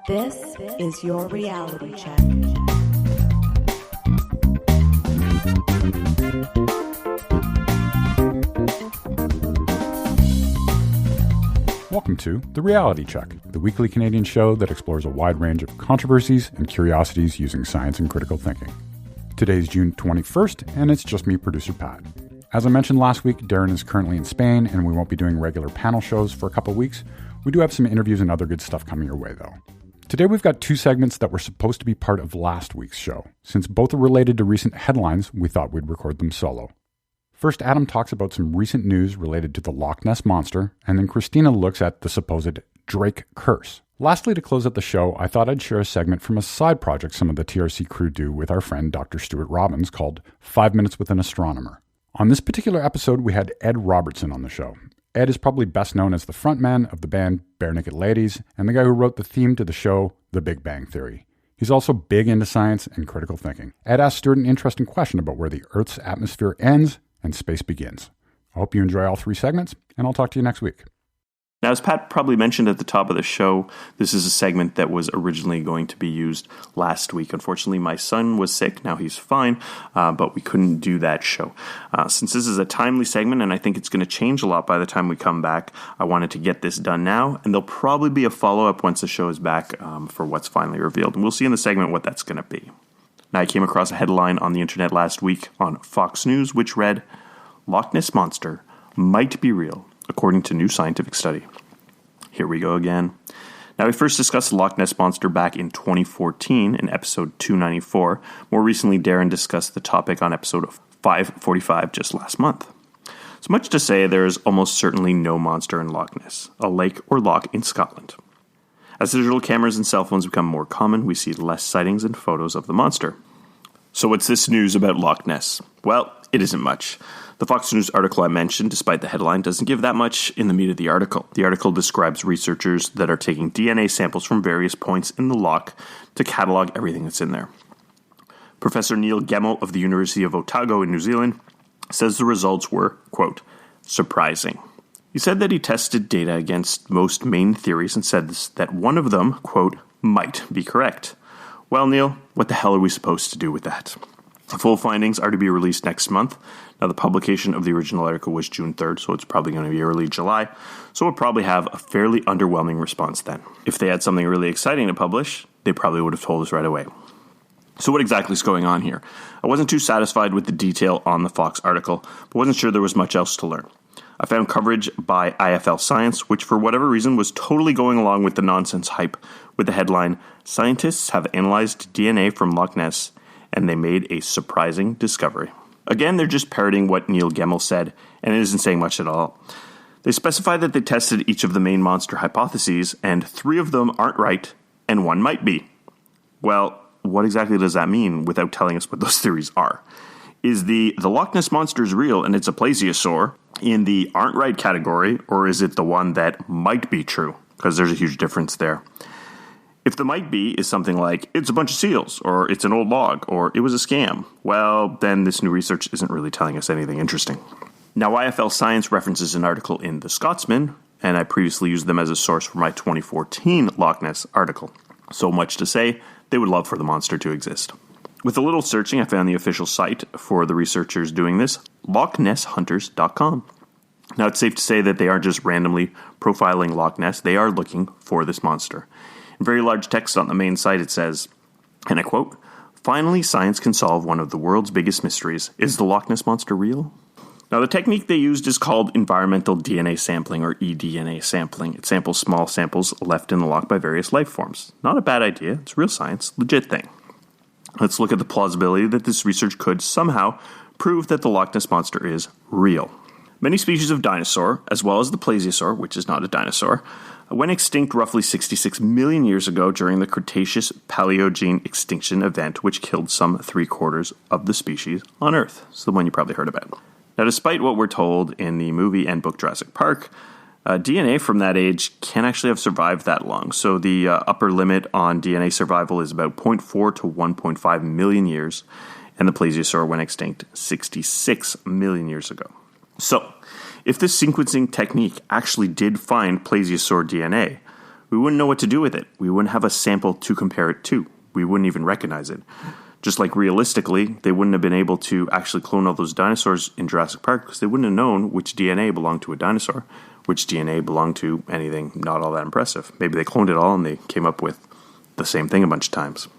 This is your reality check. Welcome to The Reality Check, the weekly Canadian show that explores a wide range of controversies and curiosities using science and critical thinking. Today's June 21st, and it's just me, producer Pat. As I mentioned last week, Darren is currently in Spain, and we won't be doing regular panel shows for a couple of weeks. We do have some interviews and other good stuff coming your way, though. Today we've got two segments that were supposed to be part of last week's show. Since both are related to recent headlines, we thought we'd record them solo. First, Adam talks about some recent news related to the Loch Ness Monster, and then Cristina looks at the supposed Drake curse. Lastly, to close out the show, I thought I'd share a segment from a side project some of the TRC crew do with our friend Dr. Stuart Robbins called 5 Minutes with an Astronomer. On this particular episode, we had Ed Robertson on the show. Ed is probably best known as the frontman of the band Barenaked Ladies and the guy who wrote the theme to the show, The Big Bang Theory. He's also big into science and critical thinking. Ed asked Stuart an interesting question about where the Earth's atmosphere ends and space begins. I hope you enjoy all three segments, and I'll talk to you next week. Now, as Pat probably mentioned at the top of the show, this is a segment that was originally going to be used last week. Unfortunately, my son was sick. Now he's fine, but we couldn't do that show. Since this is a timely segment, and I think it's going to change a lot by the time we come back, I wanted to get this done now, and there'll probably be a follow-up once the show is back for what's finally revealed. And we'll see in the segment what that's going to be. Now, I came across a headline on the internet last week on Fox News, which read, "Loch Ness Monster might be real, according to new scientific study." Here we go again. Now, we first discussed the Loch Ness Monster back in 2014 in episode 294. More recently, Darren discussed the topic on episode 545 just last month. So much to say, there is almost certainly no monster in Loch Ness, a lake or loch in Scotland. As digital cameras and cell phones become more common, we see less sightings and photos of the monster. So what's this news about Loch Ness? Well, it isn't much. The Fox News article I mentioned, despite the headline, doesn't give that much in the meat of the article. The article describes researchers that are taking DNA samples from various points in the loch to catalog everything that's in there. Professor Neil Gemmell of the University of Otago in New Zealand says the results were, quote, surprising. He said that he tested data against most main theories and said that one of them, quote, might be correct. Well, Neil, what the hell are we supposed to do with that? The full findings are to be released next month. Now, the publication of the original article was June 3rd, so it's probably going to be early July, so we'll probably have a fairly underwhelming response then. If they had something really exciting to publish, they probably would have told us right away. So what exactly is going on here? I wasn't too satisfied with the detail on the Fox article, but wasn't sure there was much else to learn. I found coverage by IFL Science, which for whatever reason was totally going along with the nonsense hype, with the headline, "Scientists have analyzed DNA from Loch Ness, and they made a surprising discovery." Again, they're just parroting what Neil Gemmell said, and it isn't saying much at all. They specify that they tested each of the main monster hypotheses, and 3 of them aren't right, and 1 might be. Well, what exactly does that mean without telling us what those theories are? Is the Loch Ness Monster is real and it's a plesiosaur in the aren't right category, or is it the one that might be true? Because there's a huge difference there. If the might be is something like, it's a bunch of seals, or it's an old log, or it was a scam, well, then this new research isn't really telling us anything interesting. Now, IFL Science references an article in The Scotsman, and I previously used them as a source for my 2014 Loch Ness article. So much to say, they would love for the monster to exist. With a little searching, I found the official site for the researchers doing this, LochNessHunters.com. Now, it's safe to say that they aren't just randomly profiling Loch Ness, they are looking for this monster. In very large text on the main site, it says, and I quote, "Finally, science can solve one of the world's biggest mysteries. Is the Loch Ness Monster real?" Now, the technique they used is called environmental DNA sampling, or eDNA sampling. It samples small samples left in the loch by various life forms. Not a bad idea. It's real science. Legit thing. Let's look at the plausibility that this research could somehow prove that the Loch Ness Monster is real. Many species of dinosaur, as well as the plesiosaur, which is not a dinosaur, went extinct roughly 66 million years ago during the Cretaceous-Paleogene extinction event, which killed some 3/4 of the species on Earth. It's the one you probably heard about. Now, despite what we're told in the movie and book Jurassic Park, DNA from that age can't actually have survived that long. So the upper limit on DNA survival is about 0.4 to 1.5 million years, and the plesiosaur went extinct 66 million years ago. So, if this sequencing technique actually did find plesiosaur DNA, We wouldn't know what to do with it. We wouldn't have a sample to compare it to. We wouldn't even recognize it. Just like realistically, they wouldn't have been able to actually clone all those dinosaurs in Jurassic Park because they wouldn't have known which DNA belonged to a dinosaur, which DNA belonged to anything not all that impressive. Maybe they cloned it all and they came up with the same thing a bunch of times.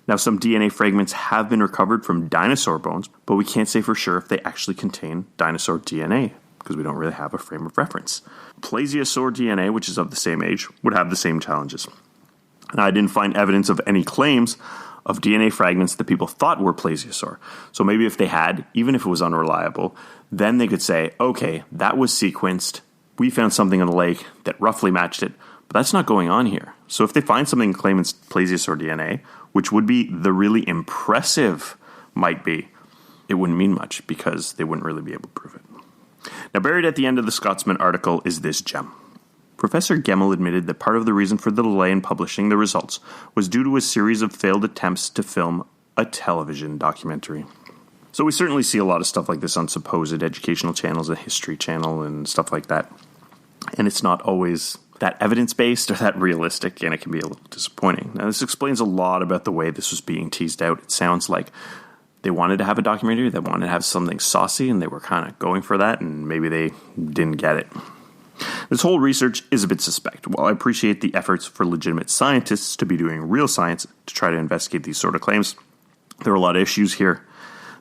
Now, some DNA fragments have been recovered from dinosaur bones, but we can't say for sure if they actually contain dinosaur DNA because we don't really have a frame of reference. Plesiosaur DNA, which is of the same age, would have the same challenges. And I didn't find evidence of any claims of DNA fragments that people thought were plesiosaur. So maybe if they had, even if it was unreliable, then they could say, okay, that was sequenced. We found something in the lake that roughly matched it, but that's not going on here. So if they find something claiming it's plesiosaur DNA, which would be the really impressive might be, it wouldn't mean much because they wouldn't really be able to prove it. Now, buried at the end of the Scotsman article is this gem. Professor Gemmell admitted that part of the reason for the delay in publishing the results was due to a series of failed attempts to film a television documentary. So we certainly see a lot of stuff like this on supposed educational channels, a History Channel and stuff like that. And it's not always that evidence-based or that realistic, and it can be a little disappointing. Now, this explains a lot about the way this was being teased out. It sounds like they wanted to have a documentary, they wanted to have something saucy, and they were kind of going for that, and maybe they didn't get it. This whole research is a bit suspect. While I appreciate the efforts for legitimate scientists to be doing real science to try to investigate these sort of claims, there are a lot of issues here.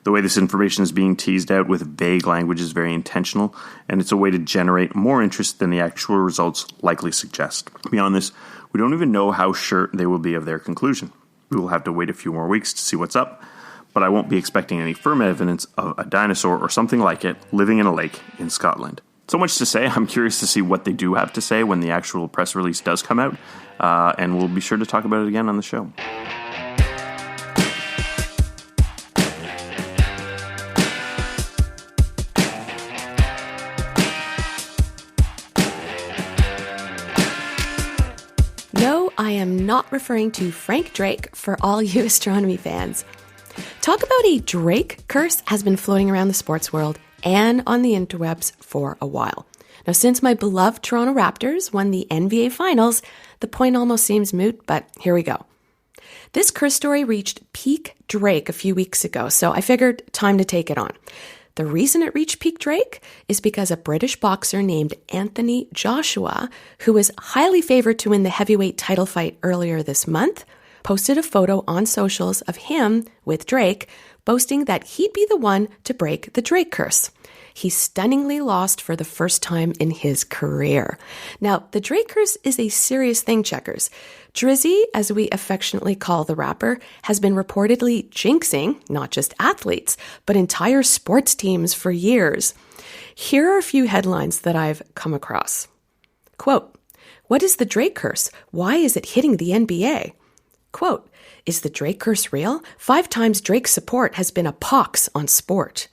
The way this information is being teased out with vague language is very intentional, and it's a way to generate more interest than the actual results likely suggest. Beyond this, we don't even know how sure they will be of their conclusion. We will have to wait a few more weeks to see what's up, but I won't be expecting any firm evidence of a dinosaur or something like it living in a lake in Scotland. So much to say. I'm curious to see what they do have to say when the actual press release does come out, and we'll be sure to talk about it again on the show. No, I am not referring to Frank Drake for all you astronomy fans. Talk about a Drake curse has been floating around the sports world and on the interwebs for a while. Now, since my beloved Toronto Raptors won the NBA Finals, the point almost seems moot, but here we go. This curse story reached peak Drake a few weeks ago, so I figured time to take it on. The reason it reached peak Drake is because a British boxer named Anthony Joshua, who was highly favored to win the heavyweight title fight earlier this month, posted a photo on socials of him with Drake, boasting that he'd be the one to break the Drake curse. He stunningly lost for the first time in his career. Now, the Drake curse is a serious thing, checkers. Drizzy, as we affectionately call the rapper, has been reportedly jinxing not just athletes, but entire sports teams for years. Here are a few headlines that I've come across. Quote, "What is the Drake curse? Why is it hitting the NBA?" Quote, "Is the Drake curse real? 5 times Drake's support has been a pox on sport."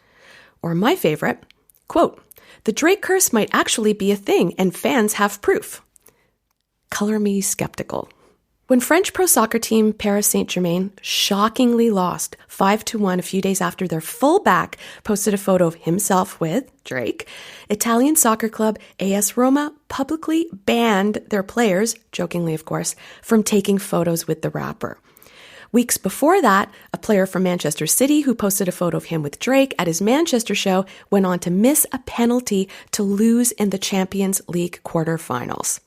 Or my favorite, quote, "The Drake curse might actually be a thing and fans have proof." Color me skeptical. When French pro soccer team Paris Saint-Germain shockingly lost 5-1 a few days after their fullback posted a photo of himself with Drake, Italian soccer club AS Roma publicly banned their players, jokingly of course, from taking photos with the rapper. Weeks before that, a player from Manchester City who posted a photo of him with Drake at his Manchester show went on to miss a penalty to lose in the Champions League quarterfinals.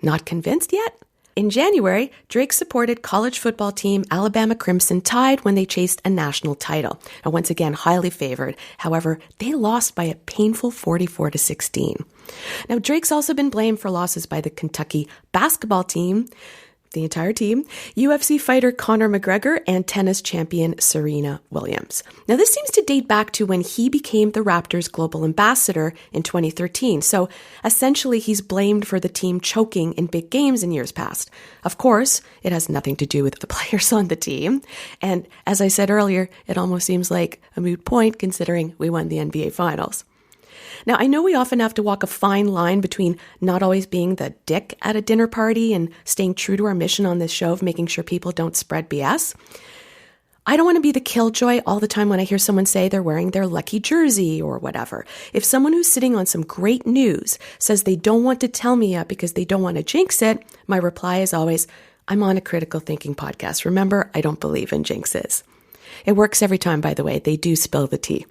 Not convinced yet? In January, Drake supported college football team Alabama Crimson Tide when they chased a national title. Now, once again, highly favored. However, they lost by a painful 44-16. Now, Drake's also been blamed for losses by the Kentucky basketball team, the entire team, UFC fighter Conor McGregor, and tennis champion Serena Williams. Now, this seems to date back to when he became the Raptors' global ambassador in 2013. So, essentially, he's blamed for the team choking in big games in years past. Of course, it has nothing to do with the players on the team. And as I said earlier, it almost seems like a moot point considering we won the NBA Finals. Now, I know we often have to walk a fine line between not always being the dick at a dinner party and staying true to our mission on this show of making sure people don't spread BS. I don't want to be the killjoy all the time when I hear someone say they're wearing their lucky jersey or whatever. If someone who's sitting on some great news says they don't want to tell me yet because they don't want to jinx it, my reply is always, I'm on a critical thinking podcast. Remember, I don't believe in jinxes. It works every time, by the way. They do spill the tea.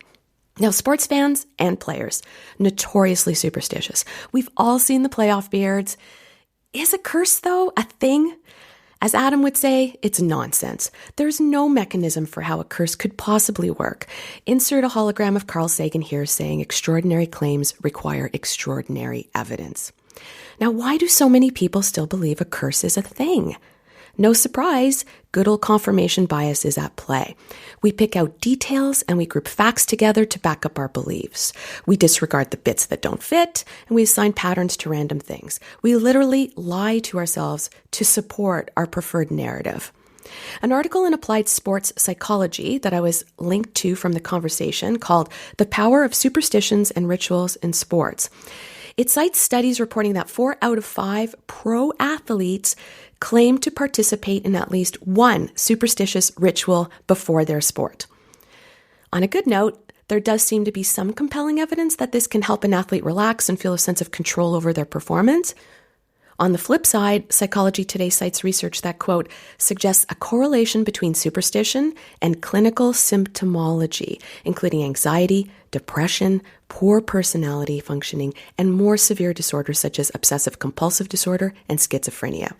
Now, sports fans and players, notoriously superstitious. We've all seen the playoff beards. Is a curse, though, a thing? As Adam would say, it's nonsense. There's no mechanism for how a curse could possibly work. Insert a hologram of Carl Sagan here saying extraordinary claims require extraordinary evidence. Now, why do so many people still believe a curse is a thing? No surprise, good old confirmation bias is at play. We pick out details and we group facts together to back up our beliefs. We disregard the bits that don't fit, and we assign patterns to random things. We literally lie to ourselves to support our preferred narrative. An article in Applied Sports Psychology that I was linked to from the conversation called The Power of Superstitions and Rituals in Sports. It cites studies reporting that 4 out of 5 pro athletes claim to participate in at least one superstitious ritual before their sport. On a good note, there does seem to be some compelling evidence that this can help an athlete relax and feel a sense of control over their performance. On the flip side, Psychology Today cites research that, quote, suggests a correlation between superstition and clinical symptomology, including anxiety, depression, poor personality functioning, and more severe disorders such as obsessive-compulsive disorder and schizophrenia.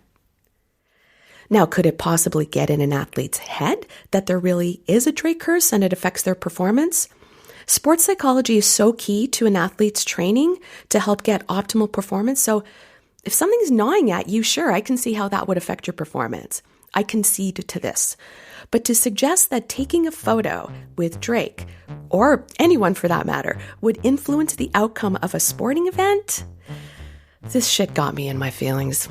Now, could it possibly get in an athlete's head that there really is a Drake curse and it affects their performance? Sports psychology is so key to an athlete's training to help get optimal performance. So if something's gnawing at you, sure, I can see how that would affect your performance. I concede to this. But to suggest that taking a photo with Drake, or anyone for that matter, would influence the outcome of a sporting event? This shit got me in my feelings.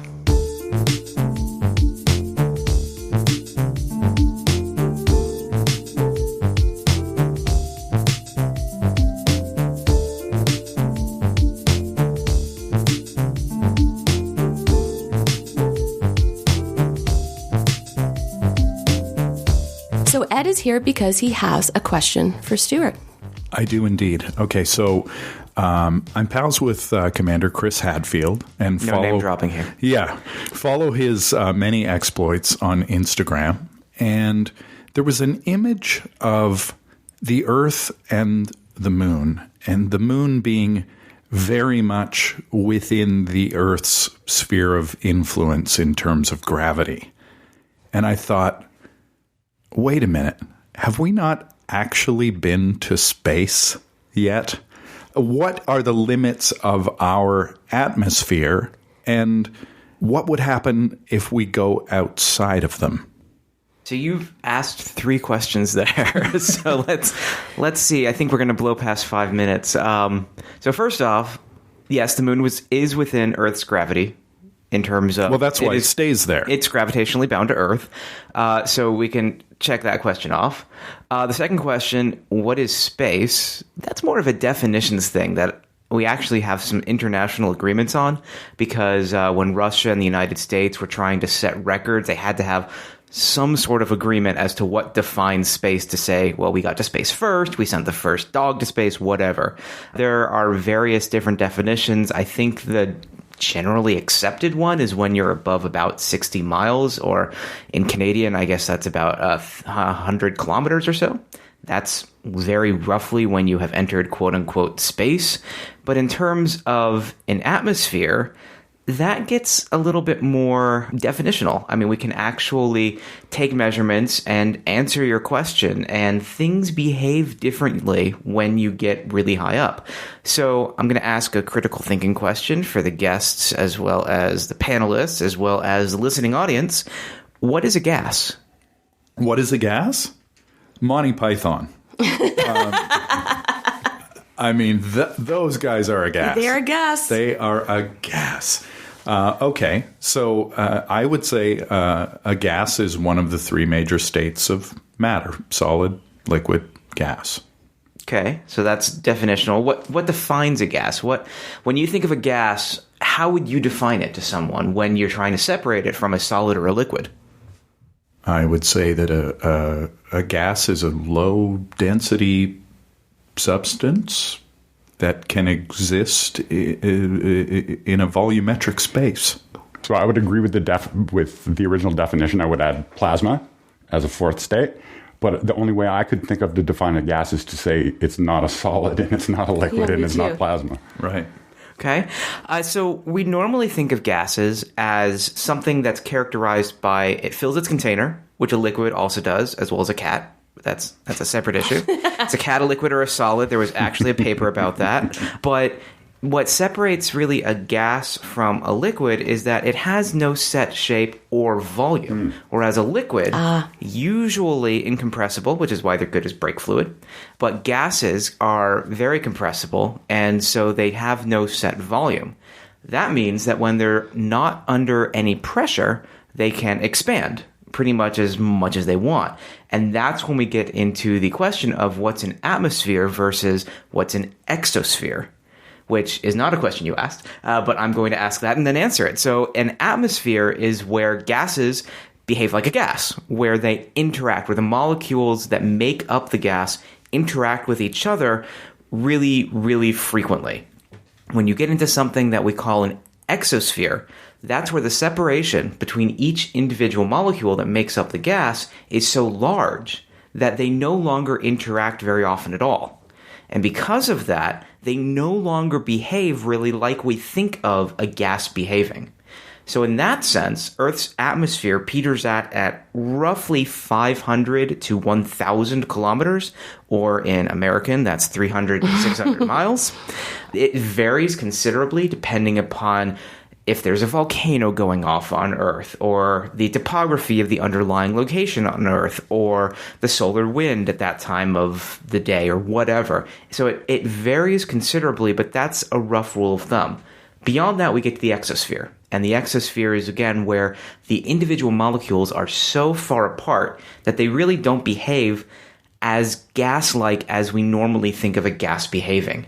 So Ed is here because he has a question for Stuart. I do indeed. Okay, so I'm pals with Commander Chris Hadfield. And no name dropping here. Yeah. Follow his many exploits on Instagram. And there was an image of the Earth and the moon being very much within the Earth's sphere of influence in terms of gravity. And I thought, wait a minute, have we not actually been to space yet? What are the limits of our atmosphere, and what would happen if we go outside of them? So you've asked 3 questions there. So let's see. I think we're going to blow past 5 minutes. So first off, yes, the moon is within Earth's gravity. In terms of... Well, that's why it stays there. It's gravitationally bound to Earth. So we can check that question off. The second question, what is space? That's more of a definitions thing that we actually have some international agreements on, because when Russia and the United States were trying to set records, they had to have some sort of agreement as to what defines space to say, well, we got to space first, we sent the first dog to space, whatever. There are various different definitions. I think the generally accepted one is when you're above about 60 miles, or in Canadian, I guess that's about 100 kilometers or so. That's very roughly when you have entered quote-unquote space. But in terms of an atmosphere, that gets a little bit more definitional. I mean, we can actually take measurements and answer your question, and things behave differently when you get really high up. So I'm going to ask a critical thinking question for the guests, as well as the panelists, as well as the listening audience. What is a gas? What is a gas? Monty Python. I mean, those guys are a gas. They're a gas. They are a gas. Okay, so I would say a gas is one of the 3 major states of matter: solid, liquid, gas. Okay, so that's definitional. What defines a gas? When you think of a gas, how would you define it to someone when you're trying to separate it from a solid or a liquid? I would say that a gas is a low-density substance that can exist in a volumetric space. So I would agree with the original definition. I would add plasma as a fourth state. But the only way I could think of to define a gas is to say it's not a solid and it's not a liquid and it's not plasma. Right. Okay. So we normally think of gases as something that's characterized by it fills its container, which a liquid also does, as well as a cat. That's a separate issue. It's a cat, a liquid, or a solid. There was actually a paper about that. But what separates really a gas from a liquid is that it has no set shape or volume, whereas a liquid, usually incompressible, which is why they're good as brake fluid, but gases are very compressible, and so they have no set volume. That means that when they're not under any pressure, they can expand pretty much as they want. And that's when we get into the question of what's an atmosphere versus what's an exosphere, which is not a question you asked, but I'm going to ask that and then answer it. So an atmosphere is where gases behave like a gas, where they interact, where the molecules that make up the gas interact with each other really, really frequently. When you get into something that we call an exosphere, that's where the separation between each individual molecule that makes up the gas is so large that they no longer interact very often at all. And because of that, they no longer behave really like we think of a gas behaving. So in that sense, Earth's atmosphere peters at roughly 500 to 1,000 kilometers, or in American, that's 300 to 600 miles. It varies considerably depending upon if there's a volcano going off on Earth, or the topography of the underlying location on Earth, or the solar wind at that time of the day, or whatever. So it varies considerably, but that's a rough rule of thumb. Beyond that, we get to the exosphere. And the exosphere is, again, where the individual molecules are so far apart that they really don't behave as gas-like as we normally think of a gas behaving.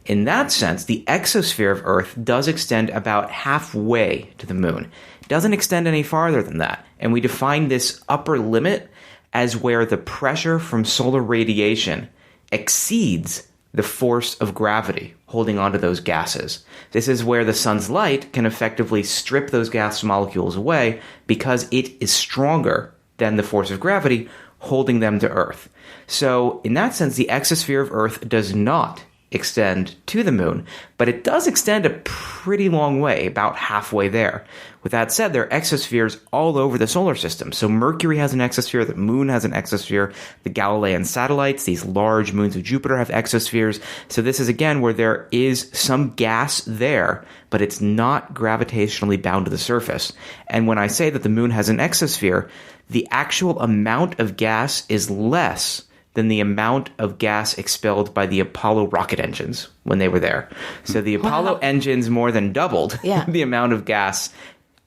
In that sense, the exosphere of Earth does extend about halfway to the moon. It doesn't extend any farther than that. And we define this upper limit as where the pressure from solar radiation exceeds the force of gravity holding onto those gases. This is where the sun's light can effectively strip those gas molecules away because it is stronger than the force of gravity holding them to Earth. So in that sense, the exosphere of Earth does not extend to the moon, but it does extend a pretty long way, about halfway there. With that said, there are exospheres all over the solar system. So Mercury has an exosphere, the moon has an exosphere, the Galilean satellites, these large moons of Jupiter, have exospheres. So this is, again, where there is some gas there, but it's not gravitationally bound to the surface. And when I say that the moon has an exosphere, the actual amount of gas is less than the amount of gas expelled by the Apollo rocket engines when they were there. So the Apollo engines more than doubled the amount of gas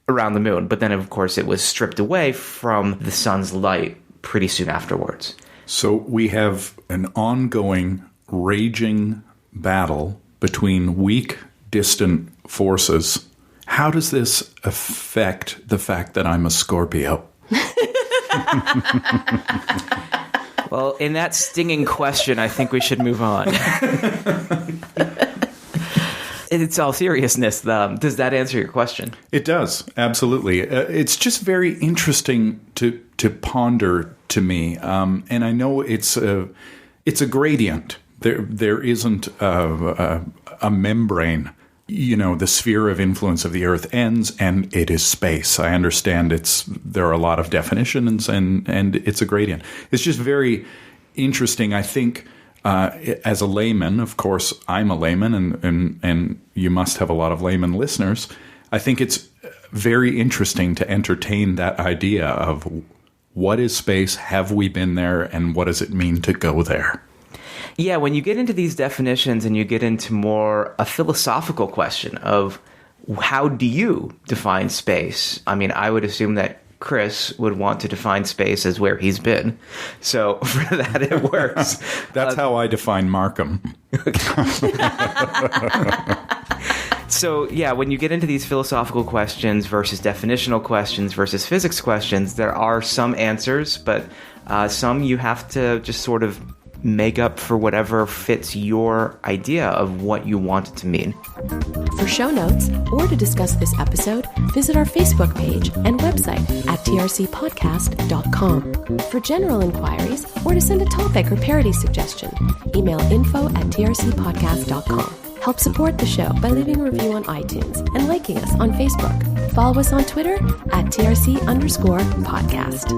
around the moon. But then, of course, it was stripped away from the sun's light pretty soon afterwards. So we have an ongoing, raging battle between weak, distant forces. How does this affect the fact that I'm a Scorpio? Well, in that stinging question, I think we should move on. It's all seriousness. Does that answer your question? It does, absolutely. It's just very interesting to ponder to me, and I know it's a gradient. There isn't a membrane. You know, the sphere of influence of the Earth ends, and it is space. I understand there are a lot of definitions, and it's a gradient. It's just very interesting. I think, as a layman, of course, I'm a layman, and you must have a lot of layman listeners. I think it's very interesting to entertain that idea of what is space, have we been there, and what does it mean to go there? Yeah, when you get into these definitions and you get into more a philosophical question of how do you define space? I mean, I would assume that Chris would want to define space as where he's been. So for that, it works. That's how I define Markham. So, yeah, when you get into these philosophical questions versus definitional questions versus physics questions, there are some answers, but some you have to just sort of make up for whatever fits your idea of what you want it to mean. For show notes or to discuss this episode, visit our Facebook page and website at trcpodcast.com. For general inquiries or to send a topic or parody suggestion, email info@trcpodcast.com. Help support the show by leaving a review on iTunes and liking us on Facebook. Follow us on Twitter at @TRC_podcast.